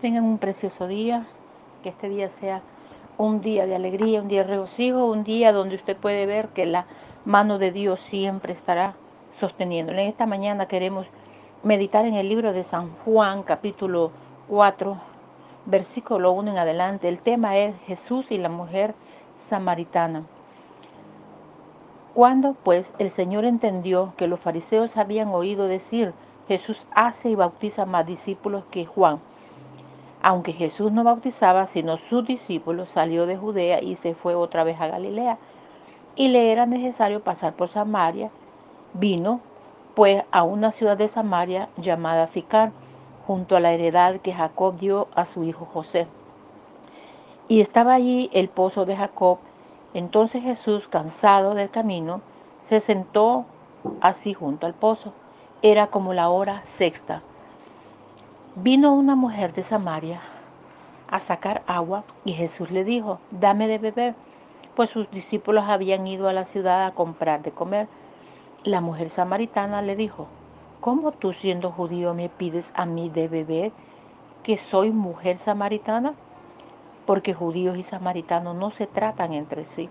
tengan un precioso día, que este día sea un día de alegría, un día de regocijo, un día donde usted puede ver que la mano de Dios siempre estará sosteniéndole. En esta mañana queremos meditar en el libro de San Juan, capítulo 4, versículo 1 en adelante. El tema es Jesús y la mujer samaritana. Cuando pues el Señor entendió que los fariseos habían oído decir, Jesús hace y bautiza más discípulos que Juan, aunque Jesús no bautizaba sino sus discípulos, salió de Judea y se fue otra vez a Galilea, y le era necesario pasar por Samaria. Vino pues a una ciudad de Samaria llamada Sicar, junto a la heredad que Jacob dio a su hijo José. Y estaba allí el pozo de Jacob. Entonces Jesús, cansado del camino, se sentó así junto al pozo. Era como la hora sexta. Vino una mujer de Samaria a sacar agua y Jesús le dijo, dame de beber, pues sus discípulos habían ido a la ciudad a comprar de comer. La mujer samaritana le dijo, ¿cómo tú siendo judío me pides a mí de beber, que soy mujer samaritana? Porque judíos y samaritanos no se tratan entre sí.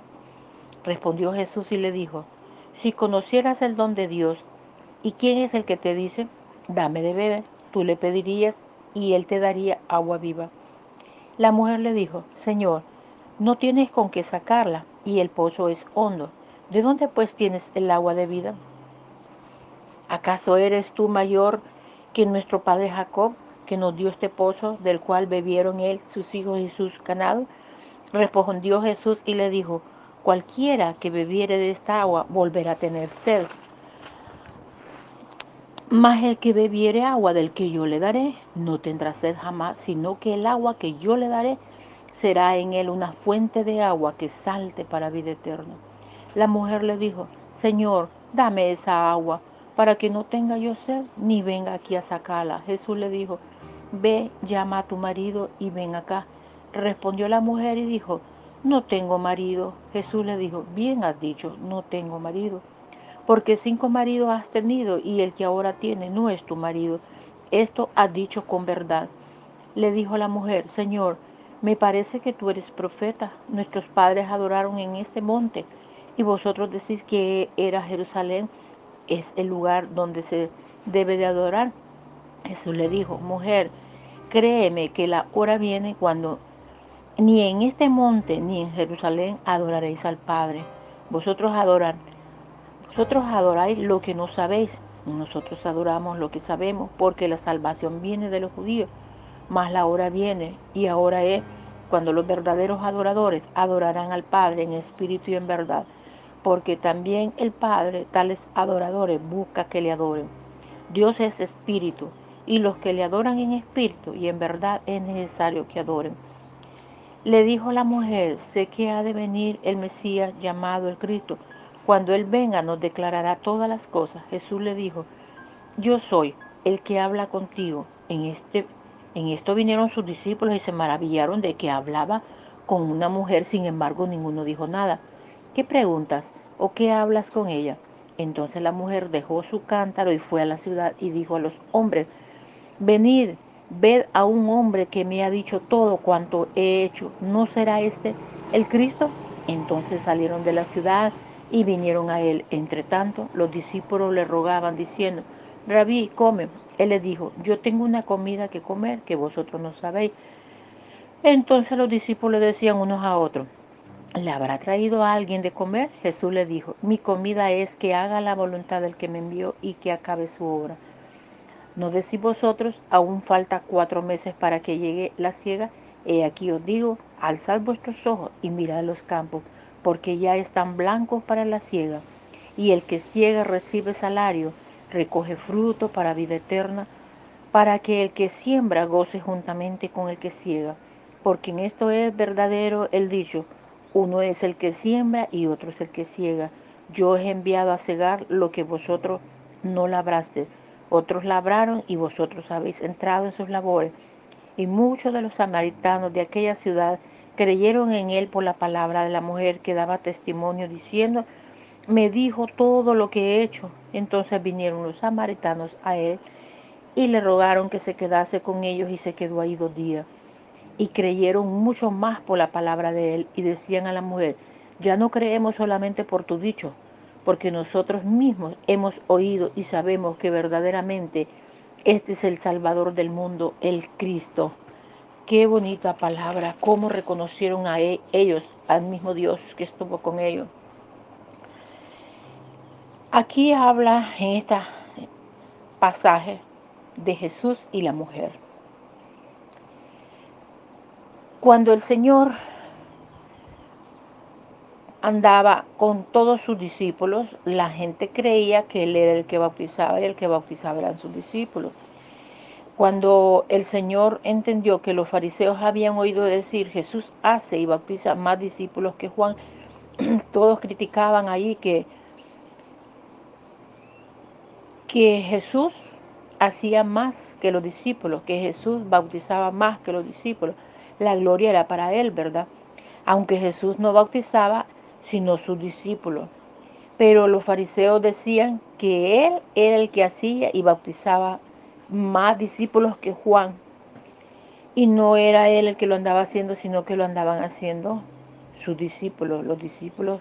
Respondió Jesús y le dijo, si conocieras el don de Dios, ¿y quién es el que te dice, dame de beber? Tú le pedirías y él te daría agua viva. La mujer le dijo, Señor, no tienes con qué sacarla y el pozo es hondo. ¿De dónde pues tienes el agua de vida? ¿Acaso eres tú mayor que nuestro padre Jacob, que nos dio este pozo, del cual bebieron él, sus hijos y sus ganados? Respondió Jesús y le dijo, cualquiera que bebiere de esta agua volverá a tener sed. Mas el que bebiere agua del que yo le daré, no tendrá sed jamás, sino que el agua que yo le daré será en él una fuente de agua que salte para vida eterna. La mujer le dijo, Señor, dame esa agua, para que no tenga yo sed, ni venga aquí a sacarla. Jesús le dijo, ve, llama a tu marido y ven acá. Respondió la mujer y dijo, no tengo marido. Jesús le dijo, bien has dicho, no tengo marido, porque 5 maridos has tenido y el que ahora tiene no es tu marido. Esto has dicho con verdad. Le dijo la mujer, Señor, me parece que tú eres profeta. Nuestros padres adoraron en este monte y vosotros decís que era Jerusalén, es el lugar donde se debe de adorar. Jesús le dijo, mujer, créeme que la hora viene cuando ni en este monte ni en Jerusalén adoraréis al Padre. Vosotros adoráis lo que no sabéis. Nosotros adoramos lo que sabemos, porque la salvación viene de los judíos. Mas la hora viene, y ahora es, cuando los verdaderos adoradores adorarán al Padre en espíritu y en verdad, porque también el Padre, tales adoradores, busca que le adoren. Dios es espíritu, y los que le adoran en espíritu y en verdad es necesario que adoren. Le dijo la mujer, sé que ha de venir el Mesías llamado el Cristo. Cuando Él venga nos declarará todas las cosas. Jesús le dijo, yo soy el que habla contigo. En esto vinieron sus discípulos y se maravillaron de que hablaba con una mujer, sin embargo ninguno dijo nada. ¿Qué preguntas o qué hablas con ella? Entonces la mujer dejó su cántaro y fue a la ciudad y dijo a los hombres, venid, ved a un hombre que me ha dicho todo cuanto he hecho. ¿No será este el Cristo? Entonces salieron de la ciudad y vinieron a él. Entre tanto, los discípulos le rogaban diciendo, Rabí, come. Él les dijo, yo tengo una comida que comer que vosotros no sabéis. Entonces los discípulos decían unos a otros, ¿le habrá traído a alguien de comer? Jesús le dijo, mi comida es que haga la voluntad del que me envió y que acabe su obra. ¿No decís vosotros, aún falta 4 meses para que llegue la siega? He aquí os digo, alzad vuestros ojos y mirad los campos, porque ya están blancos para la siega. Y el que siega recibe salario, recoge fruto para vida eterna, para que el que siembra goce juntamente con el que siega. Porque en esto es verdadero el dicho, uno es el que siembra y otro es el que siega. Yo os he enviado a cegar lo que vosotros no labraste. Otros labraron y vosotros habéis entrado en sus labores. Y muchos de los samaritanos de aquella ciudad creyeron en él por la palabra de la mujer que daba testimonio diciendo, me dijo todo lo que he hecho. Entonces vinieron los samaritanos a él y le rogaron que se quedase con ellos y se quedó ahí 2 días. Y creyeron mucho más por la palabra de él y decían a la mujer, ya no creemos solamente por tu dicho, porque nosotros mismos hemos oído y sabemos que verdaderamente este es el Salvador del mundo, el Cristo. Qué bonita palabra, cómo reconocieron a ellos, al mismo Dios que estuvo con ellos. Aquí habla en este pasaje de Jesús y la mujer. Cuando el Señor andaba con todos sus discípulos, la gente creía que Él era el que bautizaba y el que bautizaba eran sus discípulos. Cuando el Señor entendió que los fariseos habían oído decir, Jesús hace y bautiza más discípulos que Juan, todos criticaban ahí que Jesús hacía más que los discípulos, que Jesús bautizaba más que los discípulos. La gloria era para Él, ¿verdad? Aunque Jesús no bautizaba, sino sus discípulos. Pero los fariseos decían que Él era el que hacía y bautizaba más discípulos que Juan. Y no era Él el que lo andaba haciendo, sino que lo andaban haciendo sus discípulos. Los discípulos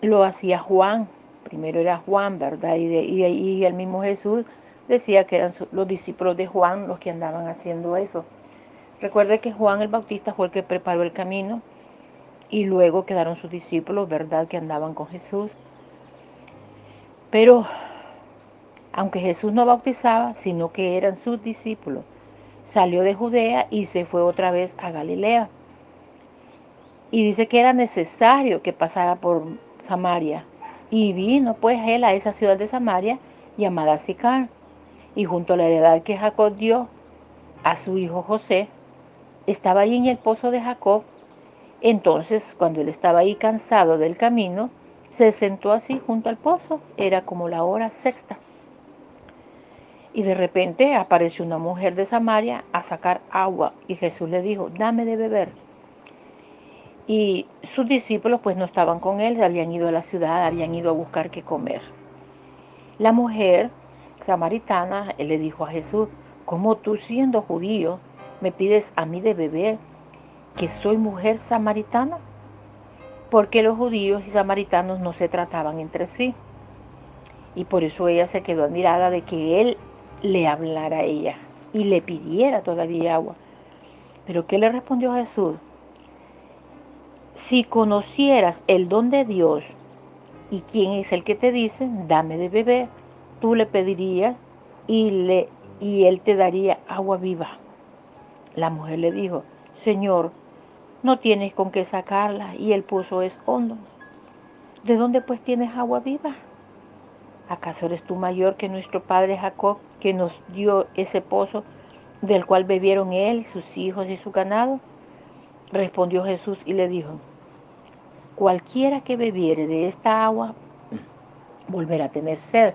lo hacía Juan. Primero era Juan, ¿verdad? Y el mismo Jesús decía que eran los discípulos de Juan los que andaban haciendo eso. Recuerde que Juan el Bautista fue el que preparó el camino y luego quedaron sus discípulos, ¿verdad? Que andaban con Jesús. Pero aunque Jesús no bautizaba, sino que eran sus discípulos, salió de Judea y se fue otra vez a Galilea. Y dice que era necesario que pasara por Samaria. Y vino pues él a esa ciudad de Samaria llamada Sicar. Y junto a la heredad que Jacob dio a su hijo José, estaba ahí en el pozo de Jacob. Entonces, cuando él estaba ahí cansado del camino, se sentó así junto al pozo. Era como la hora sexta. Y de repente apareció una mujer de Samaria a sacar agua. Y Jesús le dijo, dame de beber. Y sus discípulos pues no estaban con él, habían ido a la ciudad, habían ido a buscar qué comer. La mujer samaritana le dijo a Jesús, ¿cómo tú siendo judío me pides a mí de beber, que soy mujer samaritana? Porque los judíos y samaritanos no se trataban entre sí. Y por eso ella se quedó admirada de que él le hablara a ella y le pidiera todavía agua. Pero ¿qué le respondió Jesús? Si conocieras el don de Dios y quién es el que te dice, dame de beber, tú le pedirías y él te daría agua viva. La mujer le dijo, Señor, no tienes con qué sacarla y el pozo es hondo. ¿De dónde pues tienes agua viva? ¿Acaso eres tú mayor que nuestro padre Jacob, que nos dio ese pozo del cual bebieron él, sus hijos y su ganado? Respondió Jesús y le dijo, cualquiera que bebiere de esta agua volverá a tener sed.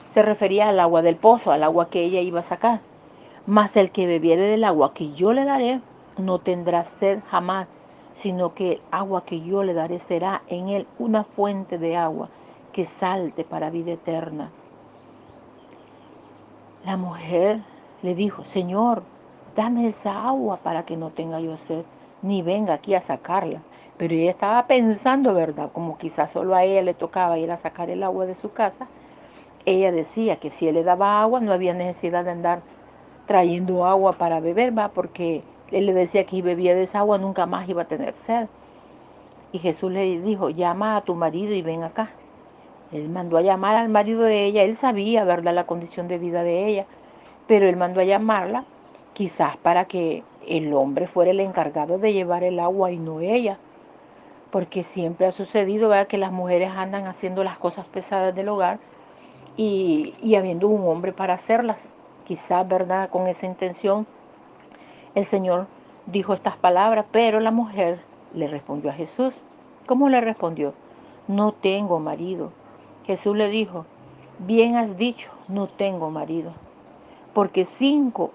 Se refería al agua del pozo, al agua que ella iba a sacar. Mas el que bebiere del agua que yo le daré, no tendrá sed jamás, sino que el agua que yo le daré será en él una fuente de agua que salte para vida eterna. La mujer le dijo, Señor, dame esa agua para que no tenga yo sed, ni venga aquí a sacarla. Pero ella estaba pensando, ¿verdad? Como quizás solo a ella le tocaba ir a sacar el agua de su casa. Ella decía que si él le daba agua, no había necesidad de andar trayendo agua para beber, ¿va? Porque él le decía que si bebía de esa agua nunca más iba a tener sed. Y Jesús le dijo, llama a tu marido y ven acá. Él mandó a llamar al marido de ella, él sabía, ¿verdad?, la condición de vida de ella, pero él mandó a llamarla, quizás para que el hombre fuera el encargado de llevar el agua y no ella, porque siempre ha sucedido, ¿verdad?, que las mujeres andan haciendo las cosas pesadas del hogar y habiendo un hombre para hacerlas. Quizás, ¿verdad?, con esa intención el Señor dijo estas palabras, pero la mujer le respondió a Jesús. ¿Cómo le respondió? No tengo marido. Jesús le dijo, bien has dicho, no tengo marido, porque 5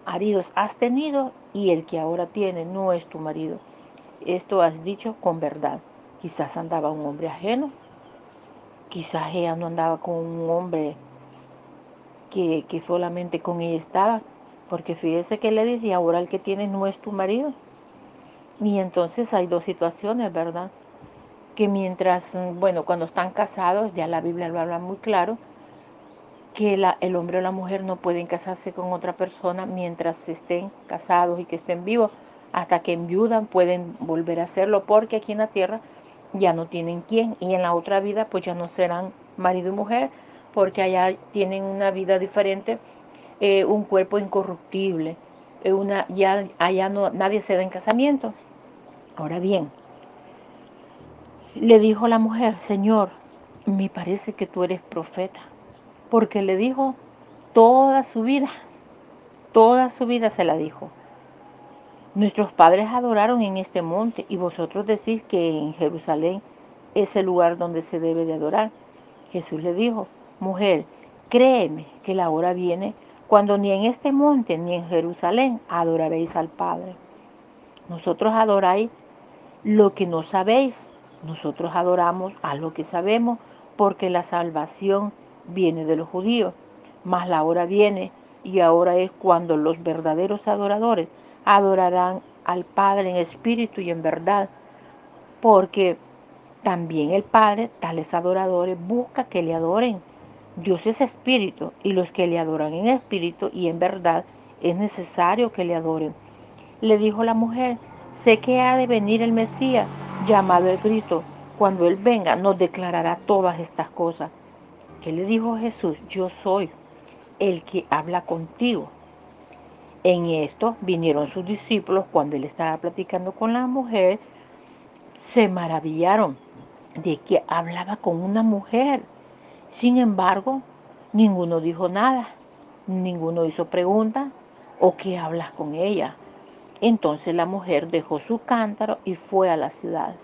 maridos has tenido y el que ahora tiene no es tu marido. Esto has dicho con verdad. Quizás andaba un hombre ajeno, quizás ella no andaba con un hombre que solamente con ella estaba, porque fíjese que le dice, y ahora el que tienes no es tu marido. Y entonces hay dos situaciones, ¿verdad? Que mientras, bueno, cuando están casados, ya la Biblia lo habla muy claro, que el hombre o la mujer no pueden casarse con otra persona mientras estén casados y que estén vivos. Hasta que enviudan pueden volver a hacerlo, porque aquí en la tierra ya no tienen quién, y en la otra vida pues ya no serán marido y mujer, porque allá tienen una vida diferente, un cuerpo incorruptible, ya allá no, nadie se da en casamiento. Ahora bien, le dijo la mujer, Señor, me parece que tú eres profeta, porque le dijo toda su vida se la dijo. Nuestros padres adoraron en este monte y vosotros decís que en Jerusalén es el lugar donde se debe de adorar. Jesús le dijo, mujer, créeme que la hora viene cuando ni en este monte ni en Jerusalén adoraréis al Padre. Nosotros adoráis lo que no sabéis, nosotros adoramos a lo que sabemos, porque la salvación viene de los judíos. Mas la hora viene, y ahora es cuando los verdaderos adoradores adorarán al Padre en espíritu y en verdad, porque también el Padre, tales adoradores, busca que le adoren. Dios es espíritu, y los que le adoran en espíritu y en verdad es necesario que le adoren. Le dijo la mujer, sé que ha de venir el Mesías, llamado el Cristo. Cuando Él venga, nos declarará todas estas cosas. ¿Qué le dijo Jesús? Yo soy el que habla contigo. En esto vinieron sus discípulos cuando Él estaba platicando con la mujer, se maravillaron de que hablaba con una mujer. Sin embargo, ninguno dijo nada, ninguno hizo pregunta o qué hablas con ella. Entonces la mujer dejó su cántaro y fue a la ciudad.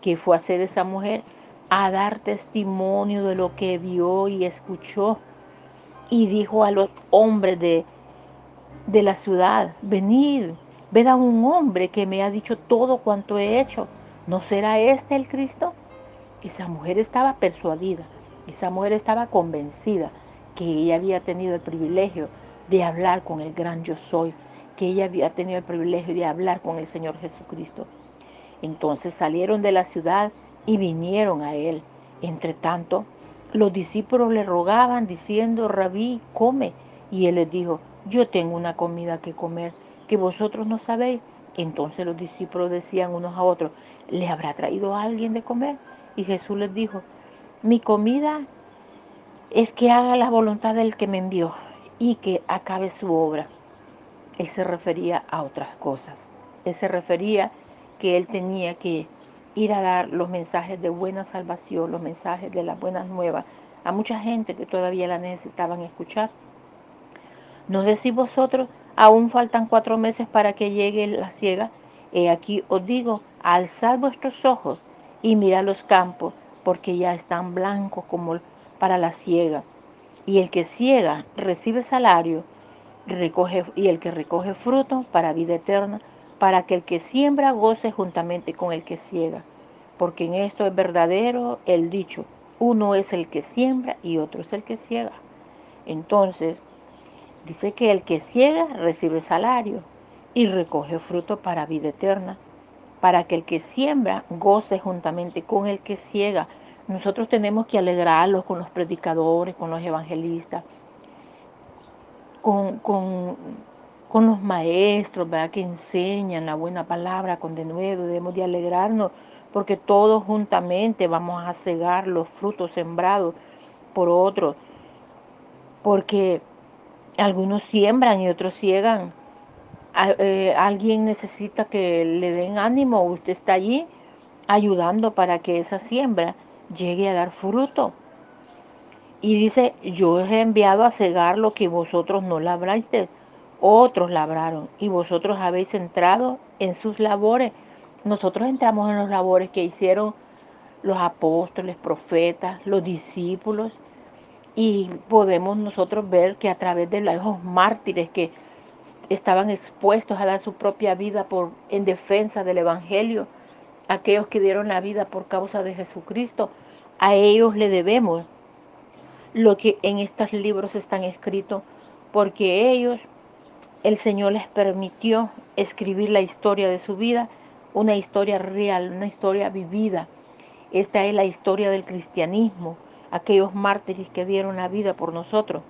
¿Qué fue a hacer esa mujer? A dar testimonio de lo que vio y escuchó. Y dijo a los hombres de la ciudad, venid, ved a un hombre que me ha dicho todo cuanto he hecho. ¿No será este el Cristo? Esa mujer estaba persuadida, esa mujer estaba convencida que ella había tenido el privilegio de hablar con el gran yo soy, que ella había tenido el privilegio de hablar con el Señor Jesucristo. Entonces salieron de la ciudad y vinieron a él. Entre tanto, los discípulos le rogaban diciendo, Rabí, come. Y él les dijo, yo tengo una comida que comer que vosotros no sabéis. Entonces los discípulos decían unos a otros, ¿le habrá traído a alguien de comer? Y Jesús les dijo, mi comida es que haga la voluntad del que me envió y que acabe su obra. Él se refería a otras cosas. Él se refería que él tenía que ir a dar los mensajes de buena salvación, los mensajes de las buenas nuevas a mucha gente que todavía la necesitaban escuchar. ¿No decís vosotros, aún faltan 4 meses para que llegue la siega? He aquí os digo, alzad vuestros ojos y mirad los campos, porque ya están blancos como para la siega. Y el que siega recibe salario, y el que recoge fruto para vida eterna, para que el que siembra goce juntamente con el que siega. Porque en esto es verdadero el dicho, uno es el que siembra y otro es el que siega. Entonces, dice que el que ciega recibe salario y recoge fruto para vida eterna, para que el que siembra goce juntamente con el que ciega. Nosotros tenemos que alegrarlos con los predicadores, con los evangelistas, con, con, con los maestros, ¿verdad?, que enseñan la buena palabra con denuedo. Debemos de alegrarnos porque todos juntamente vamos a cegar los frutos sembrados por otros, porque algunos siembran y otros ciegan. Alguien necesita que le den ánimo, usted está allí ayudando para que esa siembra llegue a dar fruto. Y dice, yo os he enviado a cegar lo que vosotros no labrasteis, otros labraron, y vosotros habéis entrado en sus labores. Nosotros entramos en los labores que hicieron los apóstoles, profetas, los discípulos, y podemos nosotros ver que a través de esos mártires que estaban expuestos a dar su propia vida en defensa del Evangelio, aquellos que dieron la vida por causa de Jesucristo, a ellos le debemos lo que en estos libros están escritos, porque ellos, el Señor les permitió escribir la historia de su vida, una historia real, una historia vivida. Esta es la historia del cristianismo, aquellos mártires que dieron la vida por nosotros.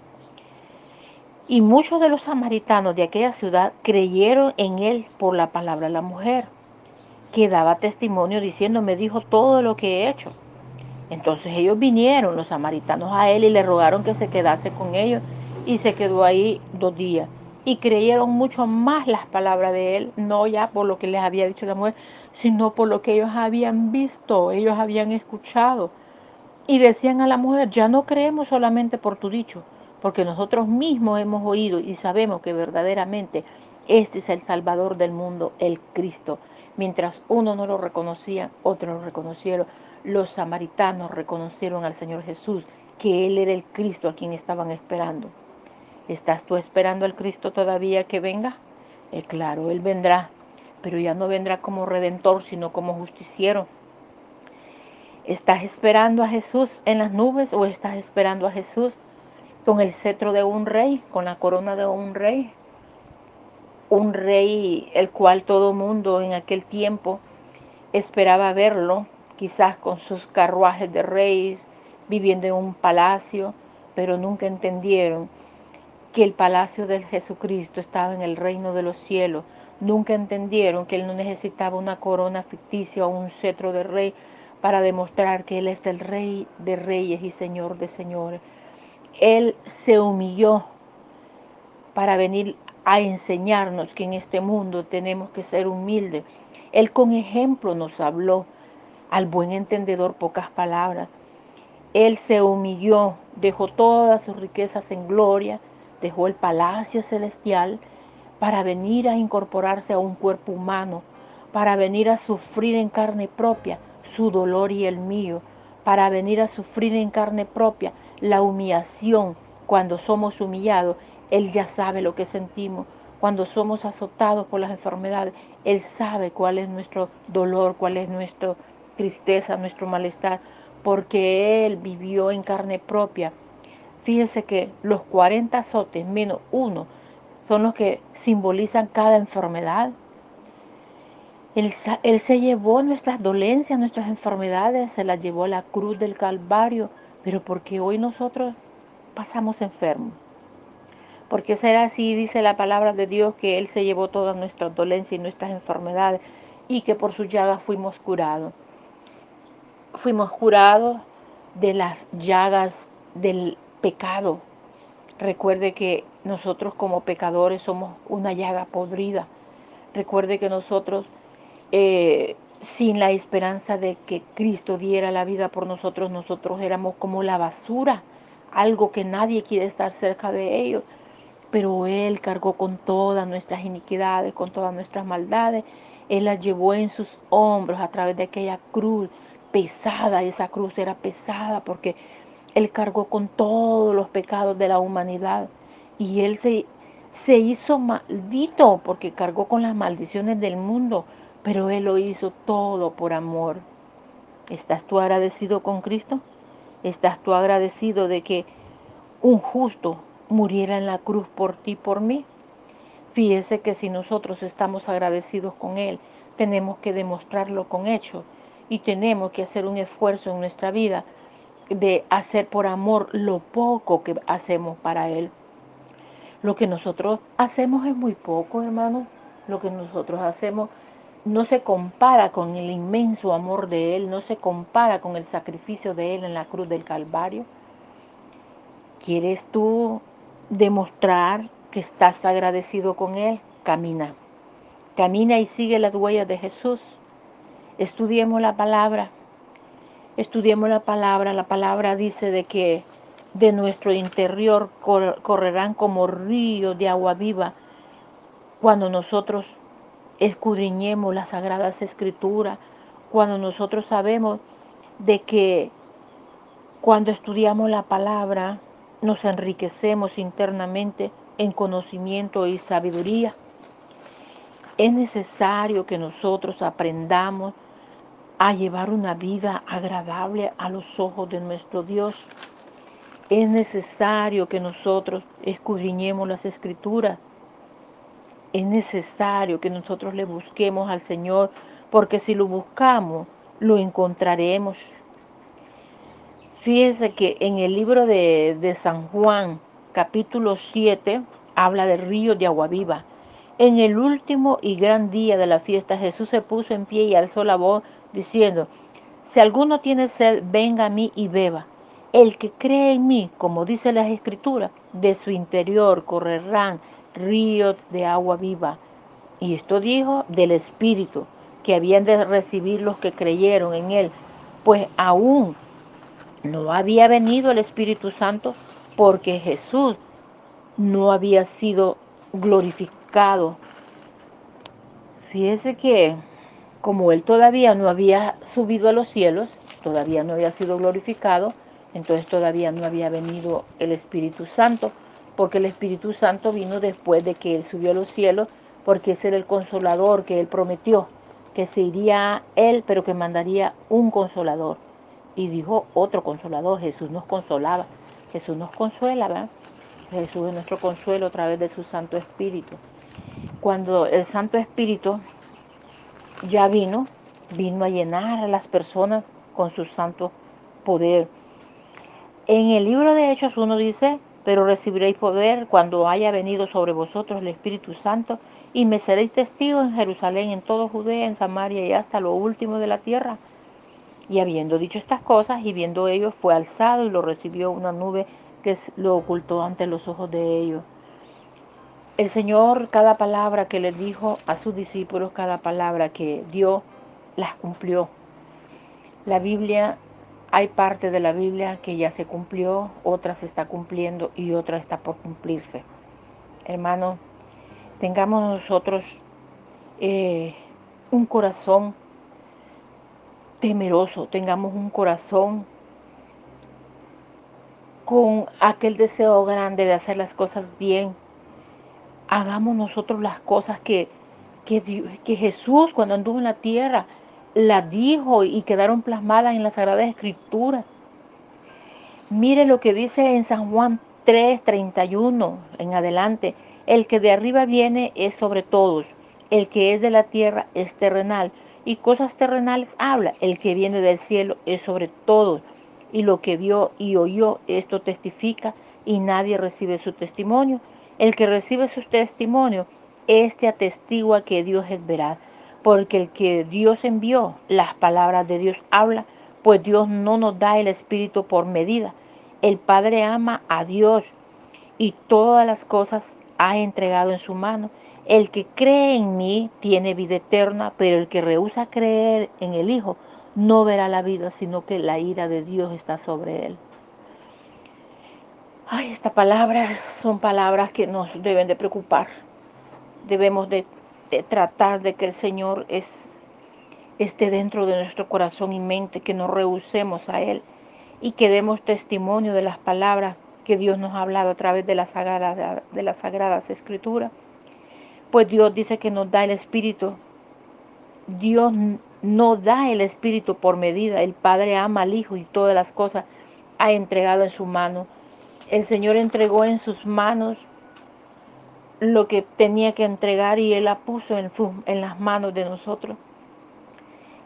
Y muchos de los samaritanos de aquella ciudad creyeron en él por la palabra de la mujer, que daba testimonio diciendo, me dijo todo lo que he hecho. Entonces ellos vinieron, los samaritanos, a él y le rogaron que se quedase con ellos, y se quedó ahí 2 días. Y creyeron mucho más las palabras de él, no ya por lo que les había dicho la mujer, sino por lo que ellos habían visto, ellos habían escuchado. Y decían a la mujer, ya no creemos solamente por tu dicho, porque nosotros mismos hemos oído y sabemos que verdaderamente este es el Salvador del mundo, el Cristo. Mientras uno no lo reconocía, otros lo reconocieron. Los samaritanos reconocieron al Señor Jesús, que Él era el Cristo a quien estaban esperando. ¿Estás tú esperando al Cristo todavía que venga? Claro, Él vendrá, pero ya no vendrá como redentor, sino como justiciero. ¿Estás esperando a Jesús en las nubes o estás esperando a Jesús con el cetro de un rey, con la corona de un rey? Un rey el cual todo mundo en aquel tiempo esperaba verlo, quizás con sus carruajes de reyes, viviendo en un palacio, pero nunca entendieron que el palacio de Jesucristo estaba en el reino de los cielos. Nunca entendieron que Él no necesitaba una corona ficticia o un cetro de rey para demostrar que Él es el Rey de reyes y Señor de señores. Él se humilló para venir a enseñarnos que en este mundo tenemos que ser humildes. Él con ejemplo nos habló, al buen entendedor pocas palabras. Él se humilló, dejó todas sus riquezas en gloria, dejó el palacio celestial para venir a incorporarse a un cuerpo humano, para venir a sufrir en carne propia su dolor y el mío, para venir a sufrir en carne propia la humillación. Cuando somos humillados, Él ya sabe lo que sentimos. Cuando somos azotados por las enfermedades, Él sabe cuál es nuestro dolor, cuál es nuestra tristeza, nuestro malestar, porque Él vivió en carne propia. Fíjense que los 40 azotes menos uno son los que simbolizan cada enfermedad. Él se llevó nuestras dolencias, nuestras enfermedades, se las llevó a la cruz del Calvario, pero porque hoy nosotros pasamos enfermos. Porque será así, dice la palabra de Dios, que Él se llevó todas nuestras dolencias y nuestras enfermedades y que por sus llagas fuimos curados. Fuimos curados de las llagas del pecado. Recuerde que nosotros como pecadores somos una llaga podrida. Recuerde que nosotros, sin la esperanza de que Cristo diera la vida por nosotros, nosotros éramos como la basura, algo que nadie quiere estar cerca de ellos. Pero Él cargó con todas nuestras iniquidades, con todas nuestras maldades. Él las llevó en sus hombros a través de aquella cruz pesada. Esa cruz era pesada porque Él cargó con todos los pecados de la humanidad. Y Él se hizo maldito porque cargó con las maldiciones del mundo. Pero Él lo hizo todo por amor. ¿Estás tú agradecido con Cristo? ¿Estás tú agradecido de que un justo muriera en la cruz por ti y por mí? Fíjese que si nosotros estamos agradecidos con Él, tenemos que demostrarlo con hechos y tenemos que hacer un esfuerzo en nuestra vida de hacer por amor lo poco que hacemos para Él. Lo que nosotros hacemos es muy poco, hermanos. Lo que nosotros hacemos no se compara con el inmenso amor de Él, no se compara con el sacrificio de Él en la cruz del Calvario. ¿Quieres tú demostrar que estás agradecido con Él? Camina. Camina y sigue las huellas de Jesús. Estudiemos la palabra. Estudiemos la palabra. La palabra dice de que de nuestro interior correrán como ríos de agua viva cuando nosotros escudriñemos las sagradas escrituras, cuando nosotros sabemos de que cuando estudiamos la palabra nos enriquecemos internamente en conocimiento y sabiduría. Es necesario que nosotros aprendamos a llevar una vida agradable a los ojos de nuestro Dios. Es necesario que nosotros escudriñemos las Escrituras. Es necesario que nosotros le busquemos al Señor, porque si lo buscamos, lo encontraremos. Fíjense que en el libro de San Juan, capítulo 7, habla del río de agua viva. En el último y gran día de la fiesta, Jesús se puso en pie y alzó la voz diciendo: si alguno tiene sed, venga a mí y beba. El que cree en mí, como dice las Escrituras, de su interior correrán ríos de agua viva. Y esto dijo del Espíritu que habían de recibir los que creyeron en él, pues aún no había venido el Espíritu Santo, porque Jesús no había sido glorificado. Fíjese que como él todavía no había subido a los cielos, todavía no había sido glorificado, entonces todavía no había venido el Espíritu Santo, porque el Espíritu Santo vino después de que él subió a los cielos, porque ese era el consolador que él prometió, que se iría él, pero que mandaría un consolador. Y dijo otro consolador. Jesús nos consolaba, Jesús nos consuela, ¿verdad? Jesús es nuestro consuelo a través de su Santo Espíritu. Cuando el Santo Espíritu ya vino a llenar a las personas con su santo poder. En el libro de Hechos 1 dice: pero recibiréis poder cuando haya venido sobre vosotros el Espíritu Santo, y me seréis testigos en Jerusalén, en toda Judea, en Samaria y hasta lo último de la tierra. Y habiendo dicho estas cosas, y viendo ellos, fue alzado y lo recibió una nube que lo ocultó ante los ojos de ellos. El Señor, cada palabra que les dijo a sus discípulos, cada palabra que dio, las cumplió. La Biblia, hay parte de la Biblia que ya se cumplió, otra se está cumpliendo y otra está por cumplirse. Hermano, tengamos nosotros un corazón temeroso, tengamos un corazón con aquel deseo grande de hacer las cosas bien. Hagamos nosotros las cosas que Jesús, cuando anduvo en la tierra, las dijo y quedaron plasmadas en la Sagrada Escritura. Mire lo que dice en San Juan 3:31 en adelante: el que de arriba viene es sobre todos, el que es de la tierra es terrenal, y cosas terrenales habla. El que viene del cielo es sobre todos, y lo que vio y oyó, esto testifica, y nadie recibe su testimonio. El que recibe su testimonio, este atestigua que Dios es veraz, porque el que Dios envió, las palabras de Dios habla, pues Dios no nos da el Espíritu por medida. El Padre ama a Dios y todas las cosas ha entregado en su mano. El que cree en mí tiene vida eterna, pero el que rehúsa creer en el Hijo no verá la vida, sino que la ira de Dios está sobre él. Ay, estas palabras son palabras que nos deben de preocupar. Debemos de tratar de que el Señor esté dentro de nuestro corazón y mente, que no rehusemos a Él y que demos testimonio de las palabras que Dios nos ha hablado a través de las sagradas Escrituras. Pues Dios dice que nos da el Espíritu. Dios no da el Espíritu por medida. El Padre ama al Hijo y todas las cosas ha entregado en su mano. El Señor entregó en sus manos lo que tenía que entregar y Él la puso en las manos de nosotros.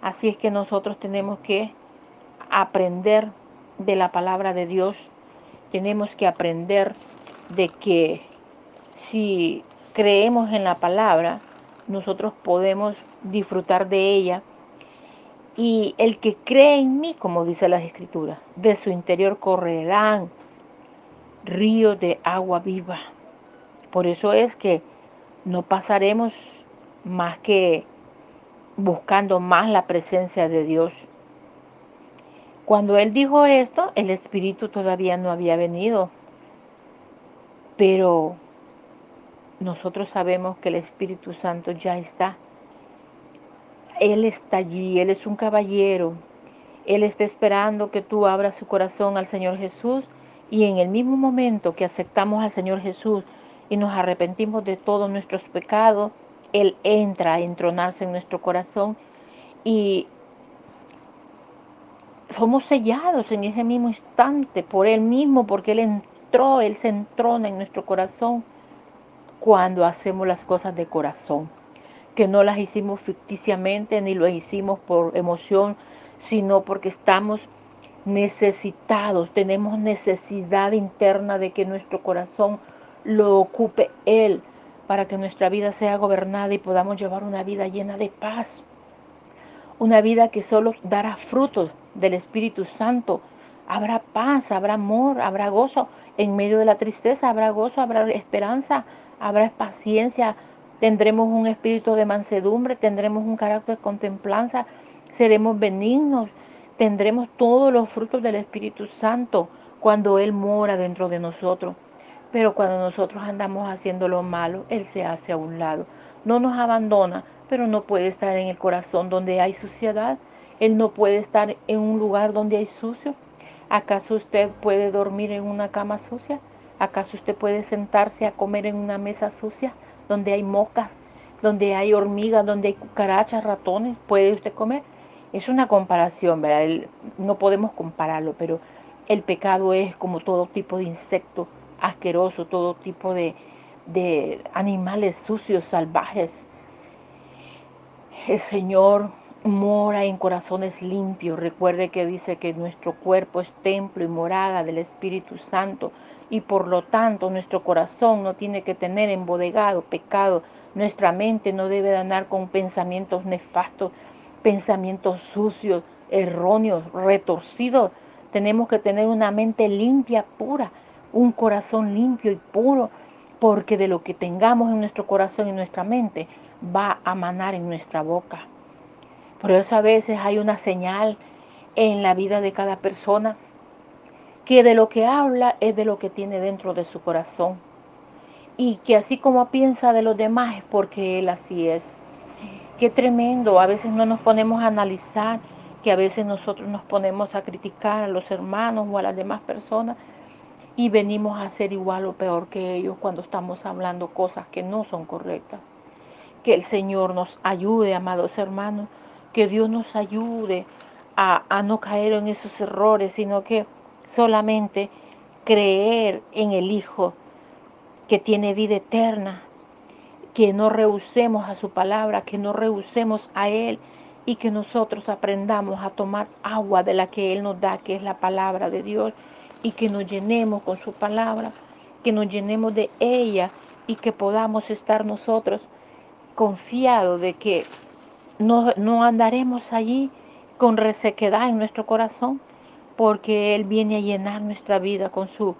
Así es que nosotros tenemos que aprender de la palabra de Dios. Tenemos que aprender de que si creemos en la palabra, nosotros podemos disfrutar de ella. Y el que cree en mí, como dice las Escrituras, de su interior correrán ríos de agua viva. Por eso es que no pasaremos más que buscando más la presencia de Dios. Cuando Él dijo esto, el Espíritu todavía no había venido, pero nosotros sabemos que el Espíritu Santo ya está. Él está allí, Él es un caballero. Él está esperando que tú abras su corazón al Señor Jesús, y en el mismo momento que aceptamos al Señor Jesús y nos arrepentimos de todos nuestros pecados, Él entra a entronarse en nuestro corazón y somos sellados en ese mismo instante por Él mismo, porque Él se entrona en nuestro corazón cuando hacemos las cosas de corazón, que no las hicimos ficticiamente ni lo hicimos por emoción, sino porque estamos necesitados, tenemos necesidad interna de que nuestro corazón lo ocupe Él, para que nuestra vida sea gobernada y podamos llevar una vida llena de paz, una vida que solo dará frutos del Espíritu Santo. Habrá paz, habrá amor, habrá gozo. En medio de la tristeza habrá gozo, habrá esperanza, habrá paciencia. Tendremos un espíritu de mansedumbre, tendremos un carácter de contemplanza, seremos benignos, tendremos todos los frutos del Espíritu Santo cuando Él mora dentro de nosotros. Pero cuando nosotros andamos haciendo lo malo, Él se hace a un lado. No nos abandona, pero no puede estar en el corazón donde hay suciedad. Él no puede estar en un lugar donde hay sucio. ¿Acaso usted puede dormir en una cama sucia? ¿Acaso usted puede sentarse a comer en una mesa sucia donde hay moscas, donde hay hormigas, donde hay cucarachas, ratones? ¿Puede usted comer? Es una comparación, ¿verdad? No podemos compararlo, pero el pecado es como todo tipo de insecto asqueroso, todo tipo de animales sucios, salvajes. El Señor mora en corazones limpios. Recuerde que dice que nuestro cuerpo es templo y morada del Espíritu Santo, y por lo tanto nuestro corazón no tiene que tener embodegado pecado. Nuestra mente no debe de andar con pensamientos nefastos, pensamientos sucios, erróneos, retorcidos. Tenemos que tener una mente limpia, pura, un corazón limpio y puro, porque de lo que tengamos en nuestro corazón y en nuestra mente va a manar en nuestra boca. Por eso a veces hay una señal en la vida de cada persona, que de lo que habla es de lo que tiene dentro de su corazón, y que así como piensa de los demás es porque él así es. Qué tremendo. A veces no nos ponemos a analizar, que a veces nosotros nos ponemos a criticar a los hermanos o a las demás personas y venimos a ser igual o peor que ellos cuando estamos hablando cosas que no son correctas. Que el Señor nos ayude, amados hermanos, que Dios nos ayude a no caer en esos errores, sino que solamente creer en el Hijo que tiene vida eterna, que no rehusemos a su palabra, que no rehusemos a Él, y que nosotros aprendamos a tomar agua de la que Él nos da, que es la palabra de Dios, y que nos llenemos con su palabra, que nos llenemos de ella, y que podamos estar nosotros confiados de que no andaremos allí con resequedad en nuestro corazón, porque Él viene a llenar nuestra vida con su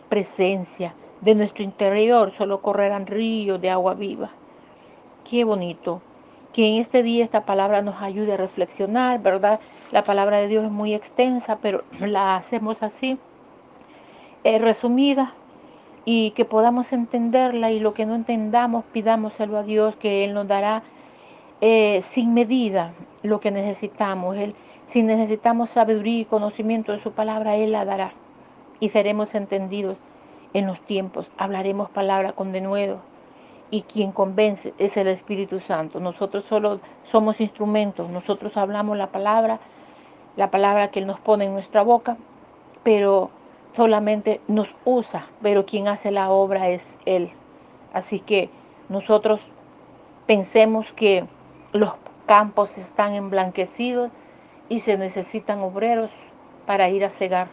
presencia. De nuestro interior solo correrán ríos de agua viva. Qué bonito que en este día esta palabra nos ayude a reflexionar, ¿verdad? La palabra de Dios es muy extensa, pero la hacemos así, resumida, y que podamos entenderla, y lo que no entendamos pidámoselo a Dios, que Él nos dará sin medida lo que necesitamos. Él, si necesitamos sabiduría y conocimiento de su palabra, Él la dará, y seremos entendidos en los tiempos. Hablaremos palabra con denuedo, y quien convence es el Espíritu Santo. Nosotros solo somos instrumentos, nosotros hablamos la palabra que Él nos pone en nuestra boca, pero solamente nos usa, pero quien hace la obra es Él. Así que nosotros pensemos que los campos están emblanquecidos y se necesitan obreros para ir a cegar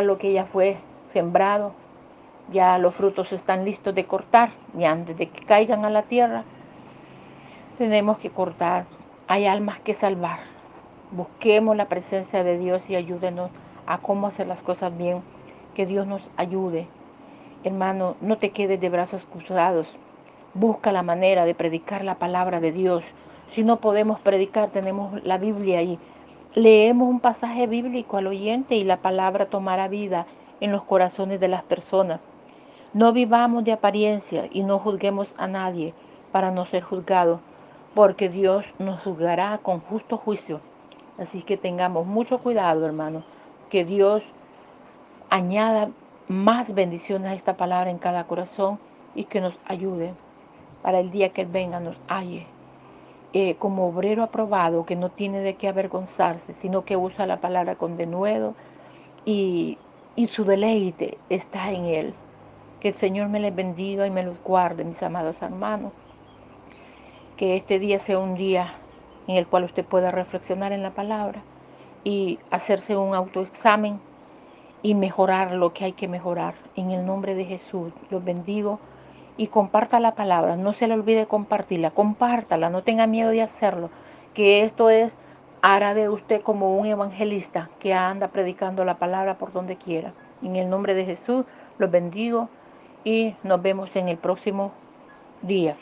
lo que ya fue sembrado. Ya los frutos están listos de cortar, y antes de que caigan a la tierra tenemos que cortar. Hay almas que salvar. Busquemos la presencia de Dios y ayúdenos a cómo hacer las cosas bien. Que Dios nos ayude. Hermano, no te quedes de brazos cruzados. Busca la manera de predicar la palabra de Dios. Si no podemos predicar, tenemos la Biblia ahí. Leemos un pasaje bíblico al oyente y la palabra tomará vida en los corazones de las personas. No vivamos de apariencia y no juzguemos a nadie para no ser juzgados, porque Dios nos juzgará con justo juicio. Así que tengamos mucho cuidado, hermano, que Dios añada más bendiciones a esta palabra en cada corazón, y que nos ayude para el día que Él venga nos halle como obrero aprobado, que no tiene de qué avergonzarse, sino que usa la palabra con denuedo y, y su deleite está en él. Que el Señor me les bendiga y me los guarde, mis amados hermanos. Que este día sea un día en el cual usted pueda reflexionar en la palabra y hacerse un autoexamen y mejorar lo que hay que mejorar. En el nombre de Jesús, los bendigo y comparta la palabra. No se le olvide compartirla, compártala, no tenga miedo de hacerlo, que esto hará de usted como un evangelista que anda predicando la palabra por donde quiera. En el nombre de Jesús, los bendigo y nos vemos en el próximo día.